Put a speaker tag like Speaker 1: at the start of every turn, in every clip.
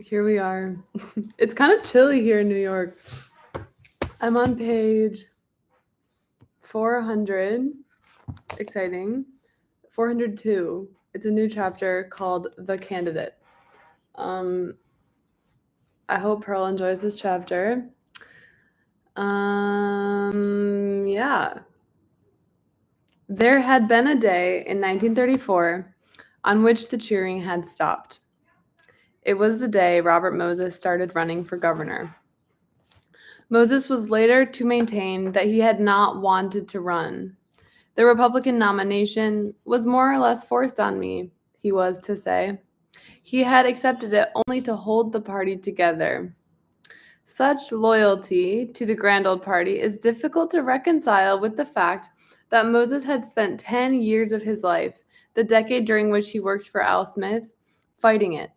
Speaker 1: Here we are. It's kind of chilly here in New York. I'm on page 400. Exciting. 402. It's a new chapter called The Candidate. I hope Pearl enjoys this chapter. Yeah. There had been a day in 1934 on which the cheering had stopped. It was the day Robert Moses started running for governor. Moses was later to maintain that he had not wanted to run. The Republican nomination was more or less forced on me, he was to say. He had accepted it only to hold the party together. Such loyalty to the grand old party is difficult to reconcile with the fact that Moses had spent 10 years of his life, the decade during which he worked for Al Smith, fighting it.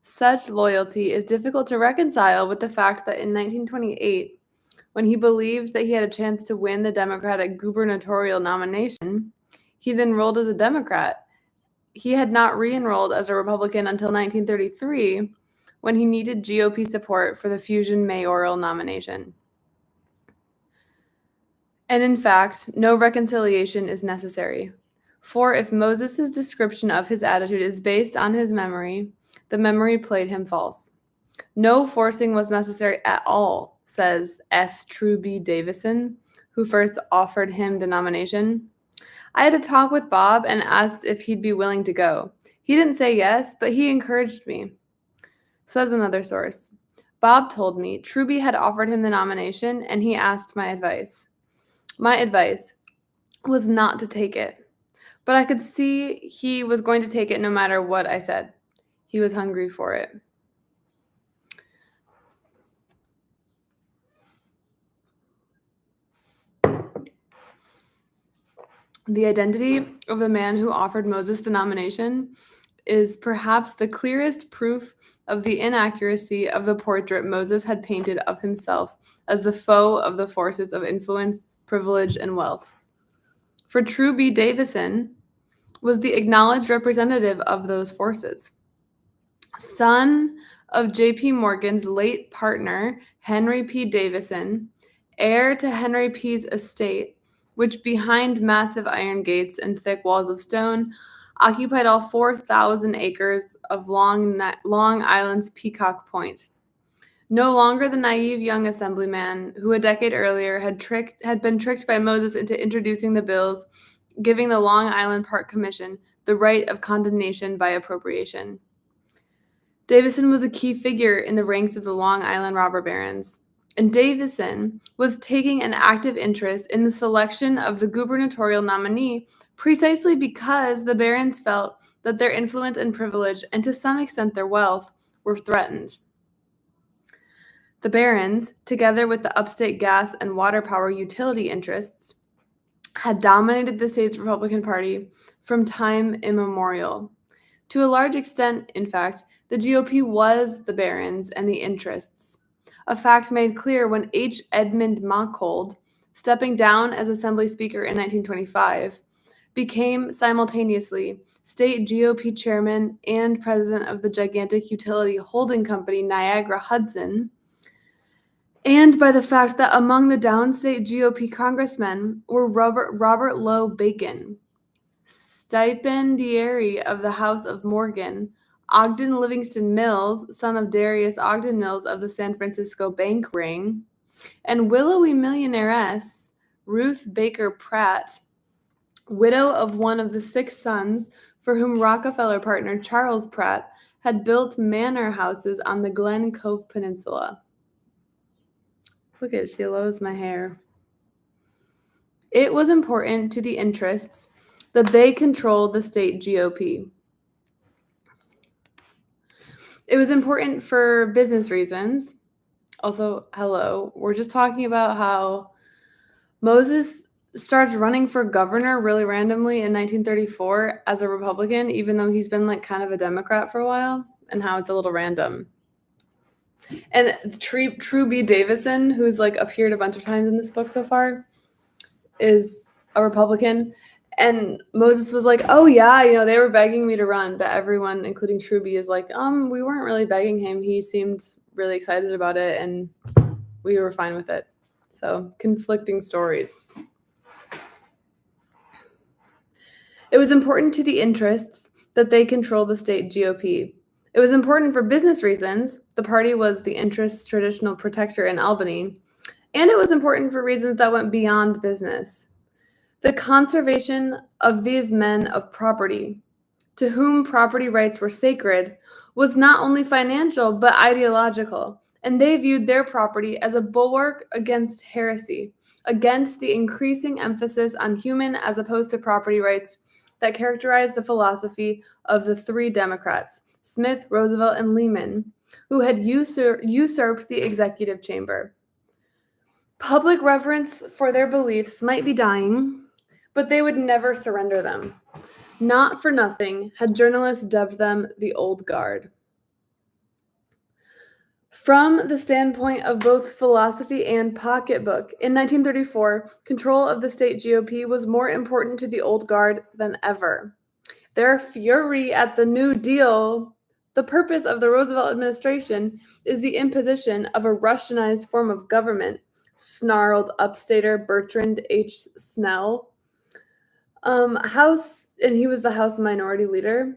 Speaker 1: Such loyalty is difficult to reconcile with the fact that in 1928, when he believed that he had a chance to win the Democratic gubernatorial nomination, he then enrolled as a Democrat. He had not re-enrolled as a Republican until 1933, when he needed GOP support for the Fusion mayoral nomination. And in fact, no reconciliation is necessary. For if Moses' description of his attitude is based on his memory, the memory played him false. No forcing was necessary at all, says F. True B. Davison, who first offered him the nomination. I had a talk with Bob and asked if he'd be willing to go. He didn't say yes, but he encouraged me. Says another source. Bob told me Truby had offered him the nomination and he asked my advice. My advice was not to take it, but I could see he was going to take it no matter what I said. He was hungry for it. The identity of the man who offered Moses the nomination is perhaps the clearest proof of the inaccuracy of the portrait Moses had painted of himself as the foe of the forces of influence, privilege, and wealth. For True B. Davison was the acknowledged representative of those forces. Son of J.P. Morgan's late partner, Henry P. Davison, heir to Henry P.'s estate, which behind massive iron gates and thick walls of stone occupied all 4,000 acres of Long Island's Peacock Point. No longer the naive young assemblyman who a decade earlier had been tricked by Moses into introducing the bills giving the Long Island Park Commission the right of condemnation by appropriation. Davison was a key figure in the ranks of the Long Island robber barons, and Davison was taking an active interest in the selection of the gubernatorial nominee precisely because the barons felt that their influence and privilege, and to some extent their wealth, were threatened. The barons, together with the upstate gas and water power utility interests, had dominated the state's Republican Party from time immemorial. To a large extent, in fact, the GOP was the barons and the interests, a fact made clear when H. Edmund Mockhold, stepping down as Assembly Speaker in 1925, became simultaneously state GOP chairman and president of the gigantic utility holding company Niagara Hudson, and by the fact that among the downstate GOP congressmen were Robert Lowe Bacon, stipendiary of the House of Morgan, Ogden Livingston Mills, son of Darius Ogden Mills of the San Francisco bank ring, and willowy millionairess Ruth Baker Pratt, widow of one of the 6 sons for whom Rockefeller partner Charles Pratt had built manor houses on the Glen Cove Peninsula. Look at it, she lows my hair. It was important to the interests that they controlled the state GOP. It was important for business reasons. Also, hello, we're just talking about how Moses starts running for governor really randomly in 1934 as a Republican, even though he's been like kind of a Democrat for a while, and how it's a little random. And True B. Davison, who's like appeared a bunch of times in this book so far, is a Republican. And Moses was like, oh, yeah, they were begging me to run. But everyone, including Truby, is like, we weren't really begging him. He seemed really excited about it, and we were fine with it. So, conflicting stories. It was important to the interests that they control the state GOP. It was important for business reasons. The party was the interest's traditional protector in Albany. And it was important for reasons that went beyond business. The conservation of these men of property, to whom property rights were sacred, was not only financial but ideological, and they viewed their property as a bulwark against heresy, against the increasing emphasis on human as opposed to property rights that characterized the philosophy of the three Democrats, Smith, Roosevelt, and Lehman, who had usurped the executive chamber. Public reverence for their beliefs might be dying, but they would never surrender them. Not for nothing had journalists dubbed them the Old Guard. From the standpoint of both philosophy and pocketbook, in 1934, control of the state GOP was more important to the Old Guard than ever. Their fury at the New Deal, the purpose of the Roosevelt administration, is the imposition of a Russianized form of government, snarled upstater Bertrand H. Snell. And he was the House Minority Leader,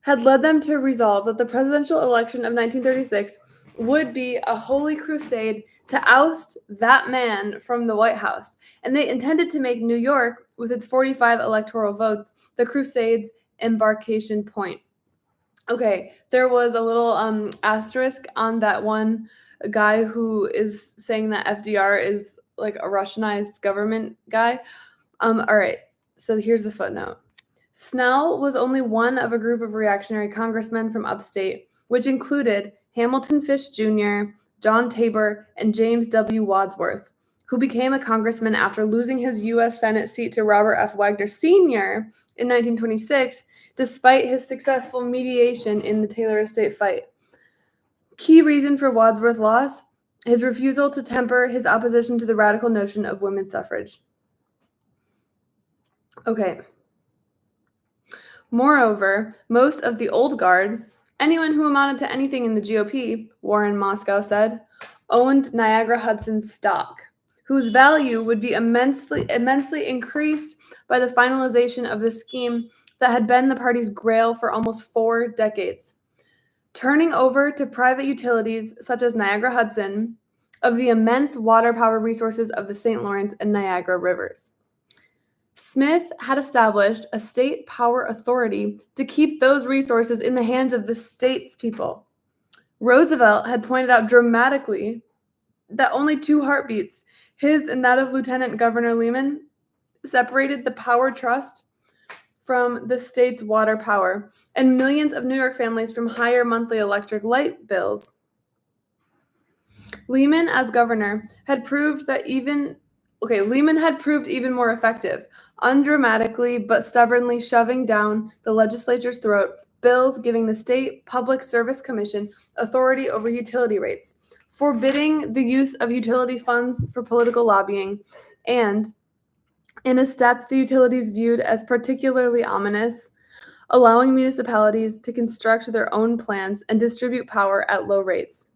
Speaker 1: had led them to resolve that the presidential election of 1936 would be a holy crusade to oust that man from the White House. And they intended to make New York, with its 45 electoral votes, the crusade's embarkation point. Okay, there was a little asterisk on that one guy who is saying that FDR is like a Russianized government guy. All right, so here's the footnote. Snell was only one of a group of reactionary congressmen from upstate, which included Hamilton Fish Jr., John Tabor, and James W. Wadsworth, who became a congressman after losing his U.S. Senate seat to Robert F. Wagner Sr. in 1926, despite his successful mediation in the Taylor estate fight. Key reason for Wadsworth's loss: his refusal to temper his opposition to the radical notion of women's suffrage. Okay. Moreover, most of the Old Guard, anyone who amounted to anything in the GOP, Warren Moscow said, owned Niagara Hudson's stock, whose value would be immensely increased by the finalization of the scheme that had been the party's grail for almost 4 decades. Turning over to private utilities such as Niagara Hudson of the immense water power resources of the St. Lawrence and Niagara rivers. Smith had established a state power authority to keep those resources in the hands of the state's people. Roosevelt had pointed out dramatically that only 2 heartbeats, his and that of Lieutenant Governor Lehman, separated the power trust from the state's water power, and millions of New York families from higher monthly electric light bills. Lehman, as governor, had proved even more effective, undramatically but stubbornly shoving down the legislature's throat bills giving the State Public Service Commission authority over utility rates, forbidding the use of utility funds for political lobbying, and, in a step the utilities viewed as particularly ominous, allowing municipalities to construct their own plants and distribute power at low rates.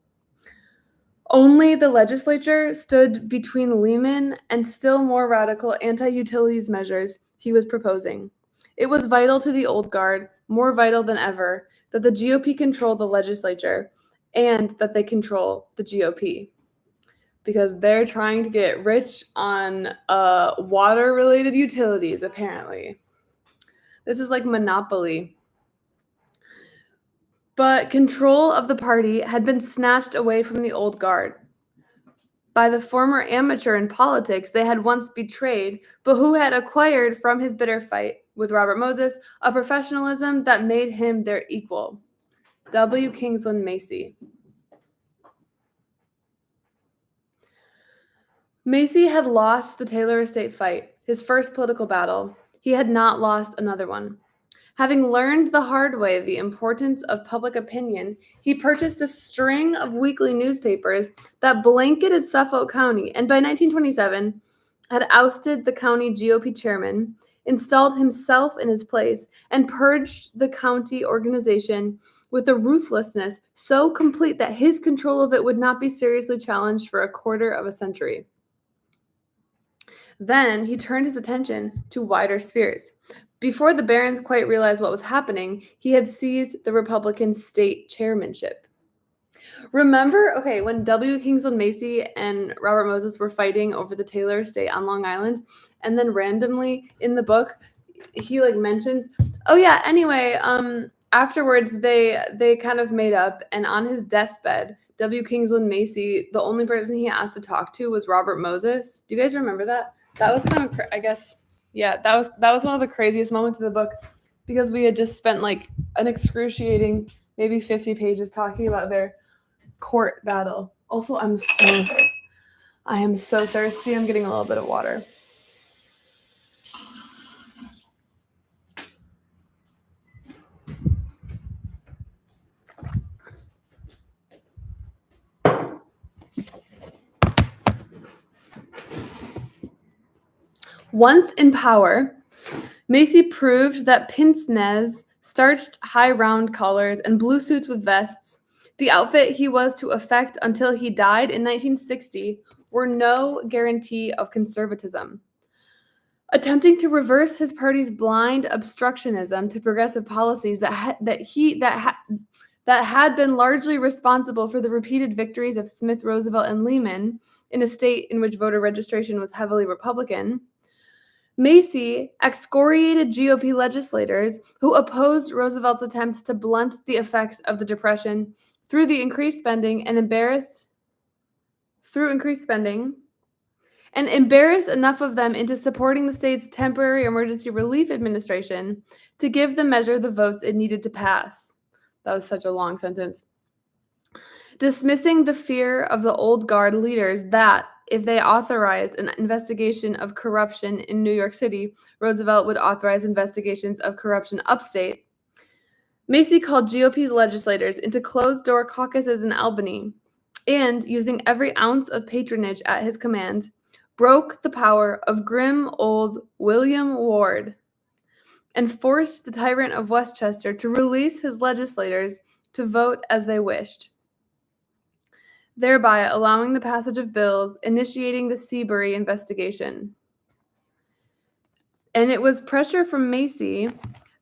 Speaker 1: Only the legislature stood between Lehman and still more radical anti-utilities measures he was proposing. It was vital to the Old Guard, more vital than ever, that the GOP control the legislature and that they control the GOP. Because they're trying to get rich on water-related utilities, apparently. This is like monopoly. But control of the party had been snatched away from the Old Guard by the former amateur in politics they had once betrayed, but who had acquired from his bitter fight with Robert Moses a professionalism that made him their equal. W. Kingsland Macy. Macy had lost the Taylor estate fight, his first political battle. He had not lost another one. Having learned the hard way the importance of public opinion, he purchased a string of weekly newspapers that blanketed Suffolk County, and by 1927 had ousted the county GOP chairman installed himself in his place, and purged the county organization with a ruthlessness so complete that his control of it would not be seriously challenged for a quarter of a century. Then he turned his attention to wider spheres. Before the barons quite realized what was happening, he had seized the Republican state chairmanship. Remember, okay, when W. Kingsland Macy and Robert Moses were fighting over the Taylor estate on Long Island, and then randomly in the book, he like mentions, oh yeah, anyway, afterwards they kind of made up, and on his deathbed, W. Kingsland Macy, the only person he asked to talk to was Robert Moses. Do you guys remember that? That was kind of, I guess, yeah, that was one of the craziest moments of the book, because we had just spent like an excruciating maybe 50 pages talking about their court battle. Also, I am so thirsty. I'm getting a little bit of water. Once in power, Macy proved that pince-nez, starched high round collars, and blue suits with vests, the outfit he was to affect until he died in 1960, were no guarantee of conservatism. Attempting to reverse his party's blind obstructionism to progressive policies that had been largely responsible for the repeated victories of Smith, Roosevelt, and Lehman in a state in which voter registration was heavily Republican, Macy excoriated GOP legislators who opposed Roosevelt's attempts to blunt the effects of the Depression through increased spending and embarrassed enough of them into supporting the state's temporary emergency relief administration to give the measure the votes it needed to pass. That was such a long sentence. Dismissing the fear of the old guard leaders that, if they authorized an investigation of corruption in New York City, Roosevelt would authorize investigations of corruption upstate, Macy called GOP legislators into closed-door caucuses in Albany and, using every ounce of patronage at his command, broke the power of grim old William Ward and forced the tyrant of Westchester to release his legislators to vote as they wished, thereby allowing the passage of bills initiating the Seabury investigation. And it was pressure from Macy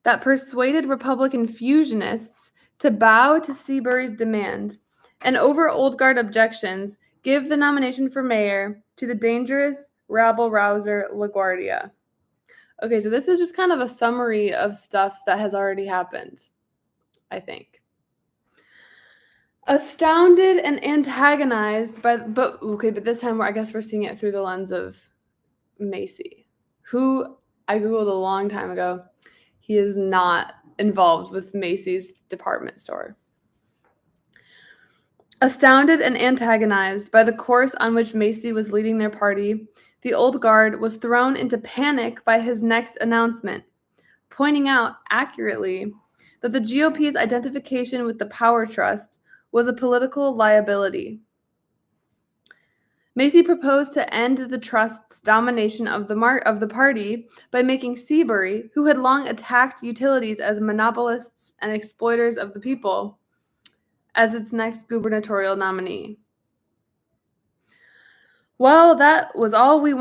Speaker 1: that persuaded Republican fusionists to bow to Seabury's demand and, over old guard objections, give the nomination for mayor to the dangerous rabble-rouser LaGuardia. Okay, so this is just kind of a summary of stuff that has already happened, I think. Astounded and antagonized but this time I guess we're seeing it through the lens of Macy, who I Googled a long time ago. He is not involved with Macy's department store. Astounded and antagonized by the course on which Macy was leading their party, the old guard was thrown into panic by his next announcement, pointing out accurately that the GOP's identification with the Power Trust was a political liability. Macy proposed to end the trust's domination of the party by making Seabury, who had long attacked utilities as monopolists and exploiters of the people, as its next gubernatorial nominee. Well, that was all we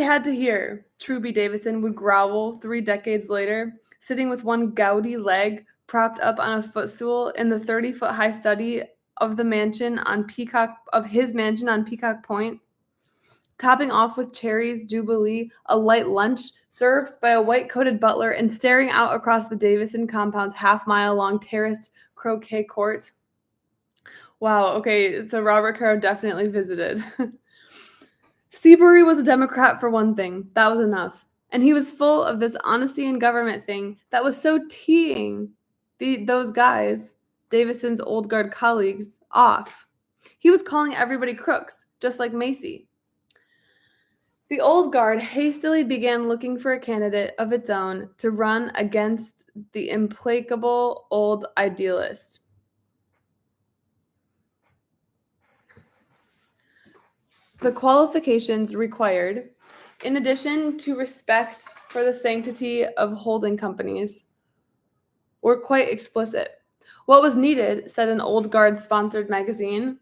Speaker 1: had to hear, Truby Davison would growl 3 decades later, sitting with one gouty leg propped up on a footstool in the 30-foot-high study of his mansion on Peacock Point, topping off with Cherry's Jubilee, a light lunch served by a white-coated butler, and staring out across the Davison compound's half-mile-long terraced croquet court. Wow, okay, so Robert Caro definitely visited. Seabury was a Democrat for one thing. That was enough. And he was full of this honesty in government thing that was so teeing those guys, Davison's old guard colleagues, off. He was calling everybody crooks, just like Macy. The old guard hastily began looking for a candidate of its own to run against the implacable old idealist. The qualifications required in addition to respect for the sanctity of holding companies, were quite explicit. What was needed, said an Old Guard-sponsored magazine,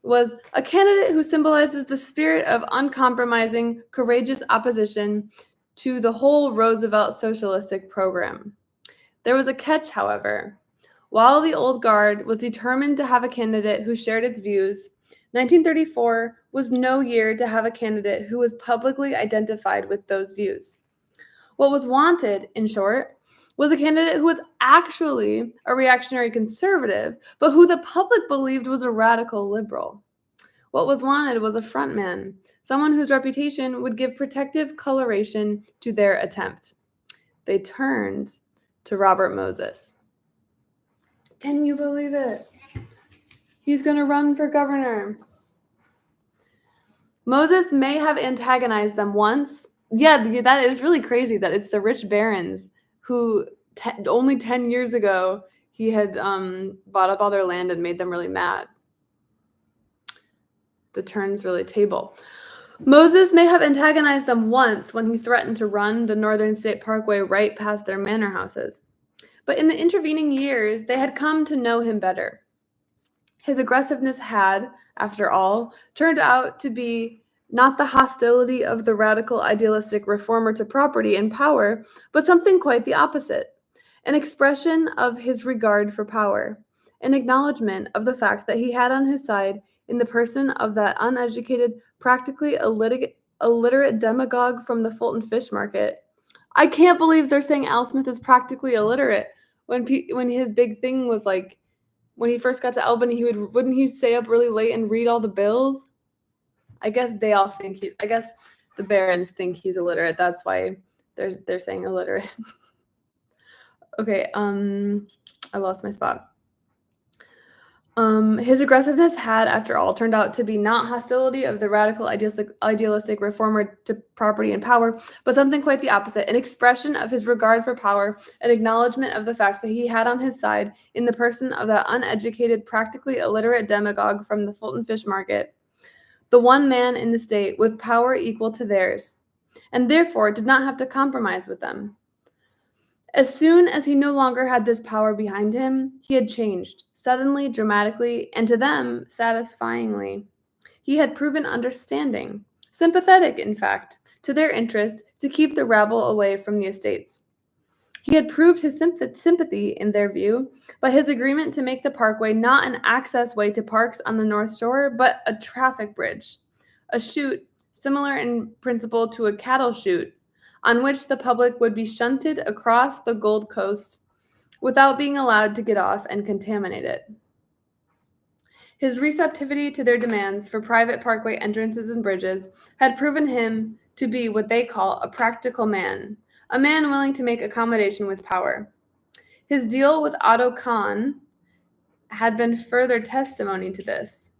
Speaker 1: was a candidate who symbolizes the spirit of uncompromising, courageous opposition to the whole Roosevelt socialistic program. There was a catch, however. While the Old Guard was determined to have a candidate who shared its views, 1934 was no year to have a candidate who was publicly identified with those views. What was wanted, in short, was a candidate who was actually a reactionary conservative, but who the public believed was a radical liberal. What was wanted was a frontman, someone whose reputation would give protective coloration to their attempt. They turned to Robert Moses. Can you believe it? He's going to run for governor. Moses may have antagonized them once. Yeah, that is really crazy that it's the rich barons who only 10 years ago he had bought up all their land and made them really mad. The turns really table. Moses may have antagonized them once when he threatened to run the Northern State Parkway right past their manor houses. But in the intervening years, they had come to know him better. His aggressiveness had, after all, turned out to be not the hostility of the radical idealistic reformer to property and power, but something quite the opposite, an expression of his regard for power, an acknowledgement of the fact that he had on his side, in the person of that uneducated, practically illiterate demagogue from the Fulton Fish Market. I can't believe they're saying Al Smith is practically illiterate when his big thing was like, when he first got to Albany, wouldn't he stay up really late and read all the bills? I guess they all think I guess the barons think he's illiterate. That's why they're saying illiterate. Okay, I lost my spot. His aggressiveness had, after all, turned out to be not hostility of the radical idealistic reformer to property and power, but something quite the opposite, an expression of his regard for power, an acknowledgement of the fact that he had on his side, in the person of that uneducated, practically illiterate demagogue from the Fulton Fish Market, the one man in the state with power equal to theirs, and therefore did not have to compromise with them. As soon as he no longer had this power behind him, he had changed, suddenly, dramatically, and to them, satisfyingly. He had proven understanding, sympathetic, in fact, to their interest to keep the rabble away from the estates. He had proved his sympathy, in their view, by his agreement to make the parkway not an access way to parks on the North Shore, but a traffic bridge, a chute similar in principle to a cattle chute, on which the public would be shunted across the Gold Coast without being allowed to get off and contaminate it. His receptivity to their demands for private parkway entrances and bridges had proven him to be what they call a practical man, a man willing to make accommodation with power. His deal with Otto Kahn had been further testimony to this.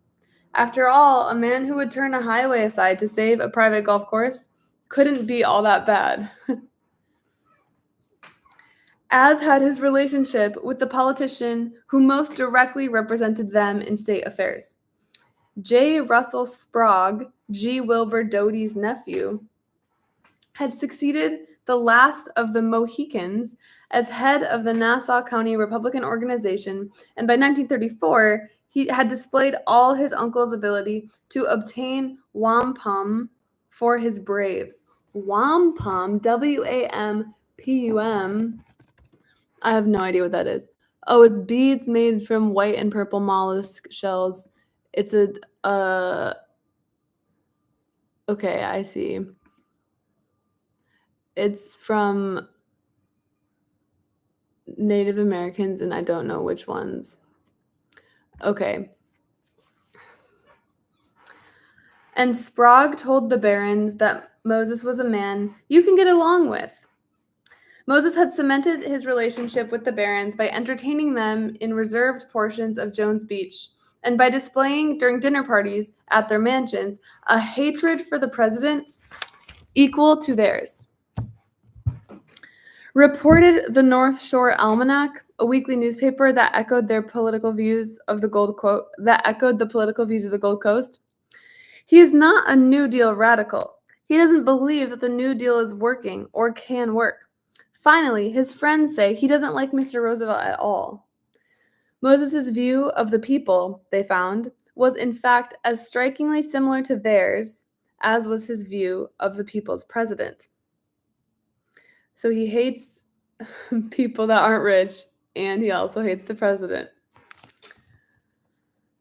Speaker 1: After all, a man who would turn a highway aside to save a private golf course couldn't be all that bad. As had his relationship with the politician who most directly represented them in state affairs. J. Russell Sprague, G. Wilbur Doty's nephew, had succeeded the last of the Mohicans as head of the Nassau County Republican Organization, and by 1934, he had displayed all his uncle's ability to obtain wampum for his braves. Wampum, W-A-M-P-U-M. I have no idea what that is. Oh, it's beads made from white and purple mollusk shells. It's okay, I see. It's from Native Americans, and I don't know which ones. Okay. And Sprague told the barons that Moses was a man you can get along with. Moses had cemented his relationship with the barons by entertaining them in reserved portions of Jones Beach, and by displaying during dinner parties at their mansions a hatred for the president equal to theirs. Reported the North Shore Almanac, a weekly newspaper that echoed their political views of the Gold Coast. He is not a New Deal radical. He doesn't believe that the New Deal is working or can work. Finally, his friends say he doesn't like Mr. Roosevelt at all. Moses's view of the people, they found, was in fact as strikingly similar to theirs as was his view of the people's president. So he hates people that aren't rich, and he also hates the president.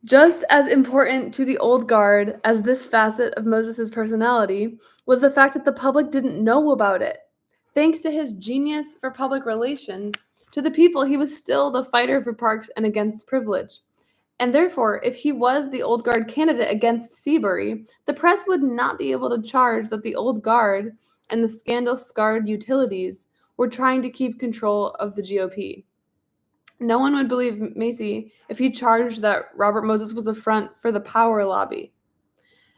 Speaker 1: Just as important to the old guard as this facet of Moses's personality was the fact that the public didn't know about it. Thanks to his genius for public relations, to the people he was still the fighter for parks and against privilege. And therefore, if he was the old guard candidate against Seabury, the press would not be able to charge that the old guard and the scandal-scarred utilities were trying to keep control of the GOP. No one would believe Macy if he charged that Robert Moses was a front for the power lobby.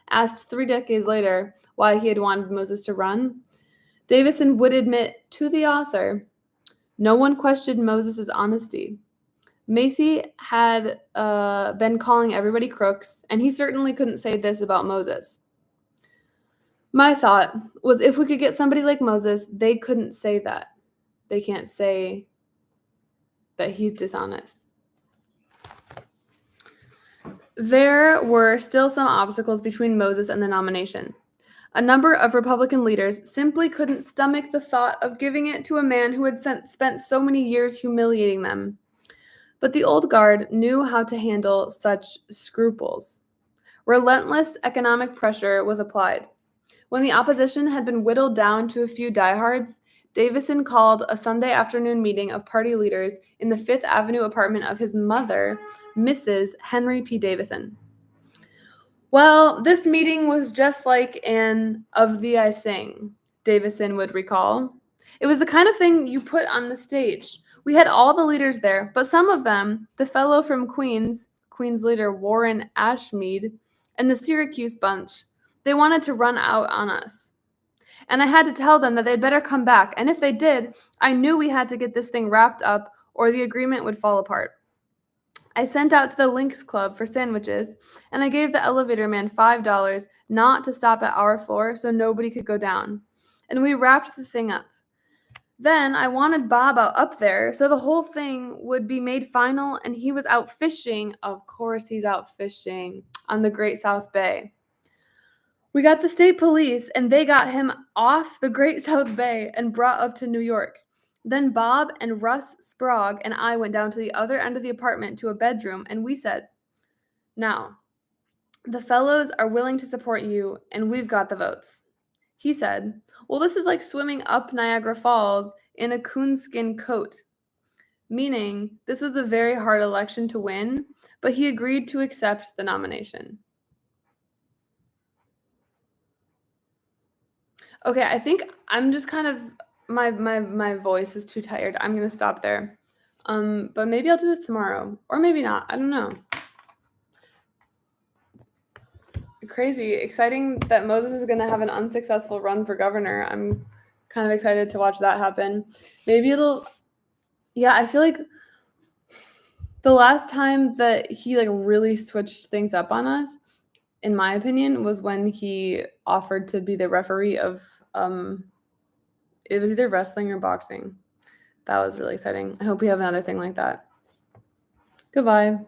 Speaker 1: Asked 3 decades later why he had wanted Moses to run, Davison would admit to the author, no one questioned Moses' honesty. Macy had been calling everybody crooks, and he certainly couldn't say this about Moses. My thought was if we could get somebody like Moses, they couldn't say that. They can't say that he's dishonest. There were still some obstacles between Moses and the nomination. A number of Republican leaders simply couldn't stomach the thought of giving it to a man who had spent so many years humiliating them. But the old guard knew how to handle such scruples. Relentless economic pressure was applied. When the opposition had been whittled down to a few diehards, Davison called a Sunday afternoon meeting of party leaders in the Fifth Avenue apartment of his mother, Mrs. Henry P. Davison. Well, this meeting was just like an Of Thee I Sing, Davison would recall. It was the kind of thing you put on the stage. We had all the leaders there, but some of them, the fellow from Queens leader Warren Ashmead, and the Syracuse bunch, they wanted to run out on us. And I had to tell them that they'd better come back, and if they did, I knew we had to get this thing wrapped up or the agreement would fall apart. I sent out to the Lynx Club for sandwiches, and I gave the elevator man $5 not to stop at our floor so nobody could go down. And we wrapped the thing up. Then I wanted Bob up there so the whole thing would be made final, and he was out fishing. Of course he's out fishing on the Great South Bay. We got the state police, and they got him off the Great South Bay and brought up to New York. Then Bob and Russ Sprague and I went down to the other end of the apartment to a bedroom, and we said, now, the fellows are willing to support you, and we've got the votes. He said, well, this is like swimming up Niagara Falls in a coonskin coat, meaning this was a very hard election to win, but he agreed to accept the nomination. Okay, I think I'm just kind of my voice is too tired. I'm gonna stop there. But maybe I'll do this tomorrow, or maybe not. I don't know. Crazy, exciting that Moses is gonna have an unsuccessful run for governor. I'm kind of excited to watch that happen. Maybe it'll. Yeah, I feel like the last time that he like really switched things up on us, in my opinion, was when he offered to be the referee of it was either wrestling or boxing. That was really exciting. I hope we have another thing like that. Goodbye.